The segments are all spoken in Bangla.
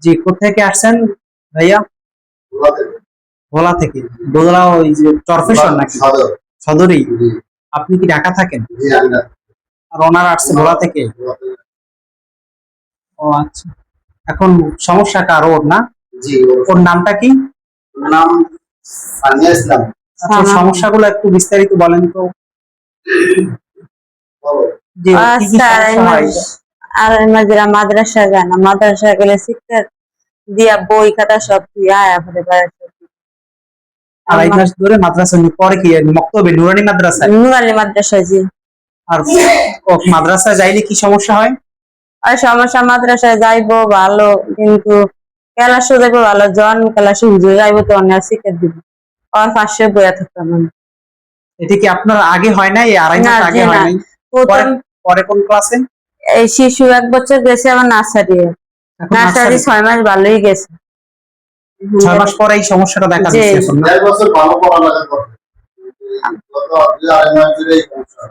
জি, কোত্থেকে আসছেন ভাইয়া? ভোলা থেকে। ভোলা থেকে। ভোলা ওই যে চরফেশন নাকি? সদর। সদরেই? জি। আপনি কি ঢাকা থাকেন? জি, আমি ঢাকা। আর ওনার আসছে ভোলা থেকে? ভোলা থেকে। ও আচ্ছা। এখন সমস্যা কার, ওর না? জি, ওর নামটা কি? ওর নাম সানিয়া ইসলাম। আচ্ছা, ওর সমস্যাগুলো একটু বিস্তারিত বলেন তো। বলো। যে ওর কি কি সমস্যা হয়? আর মাদ্রাসায় যায় না, মাদ্রাসায় গেলে শিক্ষা দিয়া বই খাতা সব আয়া করে আড়াই মাস ধরে মাদ্রাসা পরে কি মক্তবে নুরানি মাদ্রাসায়? নুরানি মাদ্রাসায়। জি। আর ও মাদ্রাসায় যাইলে কি সমস্যা হয়? আর সমস্যা, মাদ্রাসায় যাইবো ভালো, কিন্তু ক্লাসও যাইবো ভালো, জন ক্লাসে হুজুর যাইবো তো অনেক শিক্ষা দিব, আর পাশে বইয়া থাকতাম আমি। এটা কি আপনার আগে হয় নাই? আড়াই মাস আগে হয় নাই? পরে পরে কোন ক্লাসে? এই শিশু 1 বছর গেছে আমার নার্সারি। নার্সারি 6 মাস ভালোই গেছে। 6 মাস পরে এই সমস্যাটা দেখা দিচ্ছে এখন না? 1 বছর ভালো পড়ালেখা করবে। গত 2.5 মাস ধরে এই সমস্যা।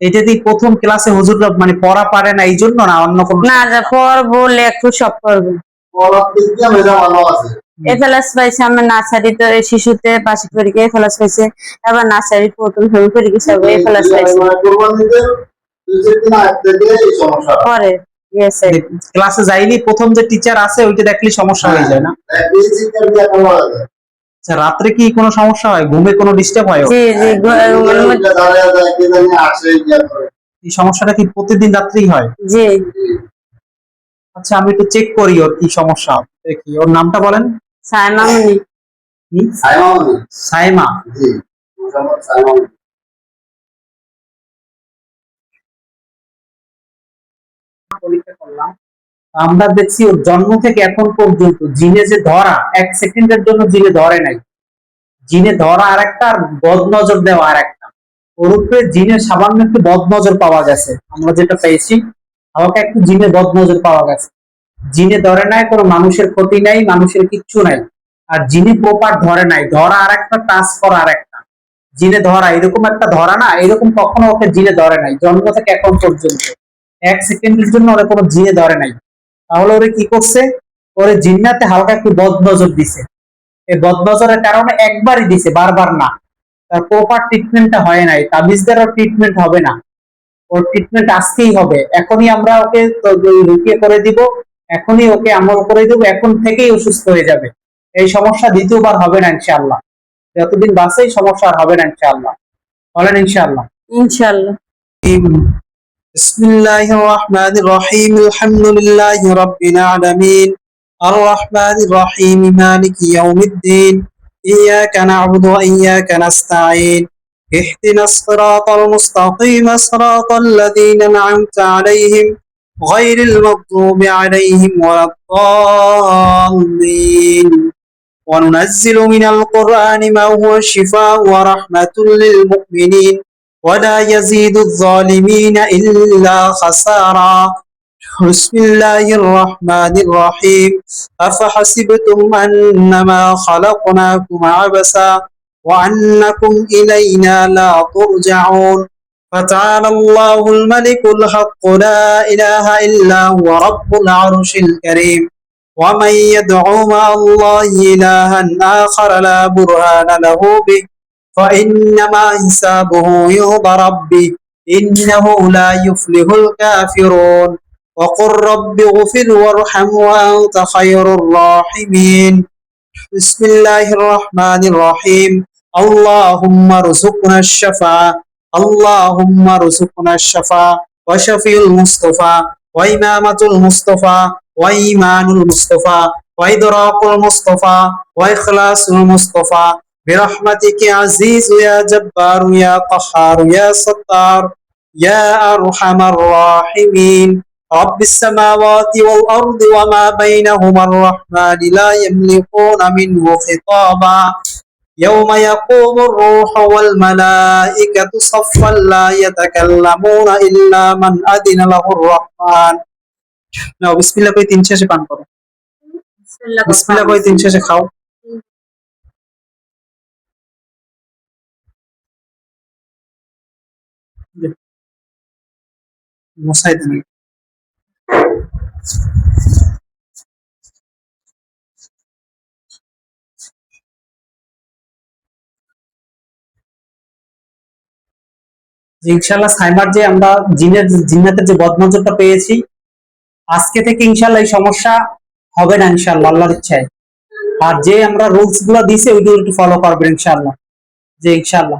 এটা কি প্রথম ক্লাসে হুজুররা মানে পড়া পারে না এই জন্য, না অন্য কোনো? না, যা পড়বো লেখবো সব করবো। পড়ার দিক দিয়ে মেধা ভালো আছে। এফএলএস পাইছে আমার নার্সারি, তো এই শিশুতে বার্ষিক পরীক্ষায় এফএলএস পাইছে, এবার নার্সারি প্রথম পরীক্ষা সব এফএলএস পাইছে। কুরবানিদের 2-3 আগ থেকে এই সমস্যা পরে গেছে ক্লাসে যাইনি, প্রথম যে টিচার আছে ওইটা দেখলে সমস্যা হয়ে যায় না? বেসিক দিয়ে কেমন হয়? আচ্ছা, রাত্রে কি কোনো সমস্যা হয়? ঘুমে কোনো ডিস্টার্ব হয়? জি জি, এই সমস্যাটা কি প্রতিদিন রাত্রেই হয়? জি। আচ্ছা, আমি একটু চেক করি ওর কি সমস্যা। দেখি, ওর নামটা বলেন। সাইমা মনি। সাইমা মনি। সাইমা। জি, মোহাম্মদ সাইমা মনি। পরীক্ষা করলাম, আমরা দেখছি ওর জন্ম থেকে এখন পর্যন্ত জিনে যে ধরা, 1 সেকেন্ডের জন্য জিনে ধরে নাই। জিনে ধরা আরেকটা, আর বদনজর দেওয়া আরেকটা। ওর উপরে জিনের সামান্য একটু বদনজর পাওয়া গেছে, আমরা যেটা পেয়েছি। আমাকে একটু জিনে বদনজর পাওয়া গেছে। জিনে ধরে নাই, কোনো মানুষের ক্ষতি নাই, মানুষের কিচ্ছু নাই। আর জিনে প্রপার ধরে নাই, ধরা আরেকটা, টাচ করা আরেকটা। জিনে ধরা এরকম একটা ধরা না, এরকম কখনো ওকে জিনে ধরে নাই জন্ম থেকে এখন পর্যন্ত। 1 সেকেন্ডের জন্য ওরা কোনো জিনে ধরে নাই। তাহলে ওরে কি করছে? ওরে জিন্নাতে হালকা একটু বদনজর দিছে। এই বদনজরের কারণে একবারই দিছে, বারবার না। তার প্রপার ট্রিটমেন্টটা হয় নাই, তাবিজ দ্বারা ট্রিটমেন্ট হবে না। ওর ট্রিটমেন্ট আজকেই হবে, এখনই আমরা ওকে রুকিয়ে করে দিব, এখনই ওকে আমল করে দিব, এখন থেকেই অসুস্থ হয়ে যাবে। এই সমস্যা দ্বিতীয়বার হবে না ইনশাআল্লাহ। যতদিন বাঁচে এই সমস্যা আর হবে না ইনশাআল্লাহ। বলেন ইনশাআল্লাহ। ইনশাআল্লাহ। বিসমিল্লাহির রহমানির রহিম, আলহামদুলিল্লাহি রাব্বিল আলামিন, আর রহমানির রহিম, মালিকি ইয়াউমিদ্দিন, ইয়াকা না'বুদু ওয়া ইয়াকা নাস্তাঈন, ইহদিনাস সিরাতাল মুস্তাকিম, সিরাতাল লাযীনা আন'আমতা আলাইহিম গায়রিল মাগদুবি আলাইহিম ওয়ালাদ-দাল্লিন। وننزل من القرآن ما هو شفاء ورحمة للمؤمنين ولا يزيد الظالمين إلا خسارا. بسم الله الرحمن الرحيم. أفحسبتم أنما خلقناكم عبثا وأنكم إلينا لا ترجعون. فتعالى الله الملك الحق لا إله إلا هو رب العرش الكريم. ومن يدعو مع الله إلها آخر لا برهان له به فإنما حسابه عند ربه إنه لا يفلح الكافرون. وقل رب اغفر وارحم وأنت خير الراحمين. بسم الله الرحمن الرحيم. اللهم ارزقنا الشفاعة، اللهم ارزقنا الشفاعة وشفي المصطفى وإمامة المصطفى وإيمان المصطفى وإدراك المصطفى وإخلاص المصطفى برحمتك يا عزيز يا جبار يا قهار يا ستار يا أرحم الراحمين. رب السماوات والأرض وما بينهما الرحمن لا يملكون منه خطابا. يوم يقوم الروح والملائكة صفا لا يتكلمون إلا من أذن له الرحمن. নাও বিসমিল্লাহ কই 3 শেষে পান করো। বিসমিল্লাহ কই 3 শেষে খাও। মশাই দেন। যে ইনশাল্লাহ সাইমার যে আমরা জিন্নাতের যে বদনজরটা পেয়েছি, আজকে থেকে ইনশাল্লাহ এই সমস্যা হবে না ইনশাল্লাহ আল্লাহর ইচ্ছায়। আর যে আমরা রুলস গুলো দিয়েছি ওইগুলো একটু ফলো করবেন ইনশাল্লাহ, যে ইনশাল্লাহ